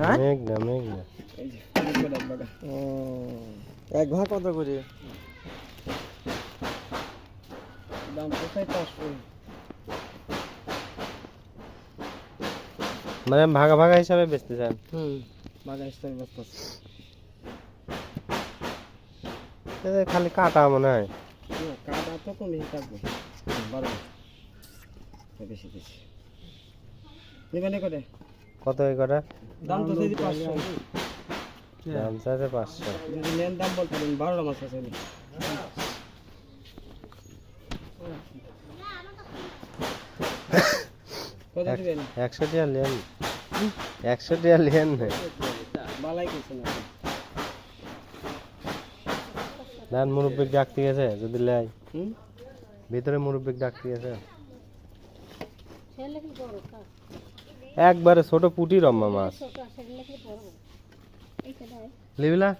হ্যাঁ মেঘ না এই যে একবার এক ভাগ কত করে? দাম কোথায় 500 মানে ভাগা ভাগা হিসাবে বেচতে চান? বাজার স্তরে ব্যস্ত আছে এদের খালি কাটা মনে হয়। না কাটা তো কমই থাকবে 12 বেশি বেশি নিবেন করে কত এই কটা? দাম তো সেই 500 দাম চাইছে 500। যদি নেন দাম বলতে পারেন 12 মাছ আছে কত দিবেন? 100 টাকা নেন, 100 টাকা নেন না। বালাই কিছু না ধান মুরব্বিক ডাকতে গেছে যদি লাই হুম ভিতরে মুরব্বিক ডাকতে গেছে। একবারে ছোট পুটি রম্মা মাছ লিবিলা।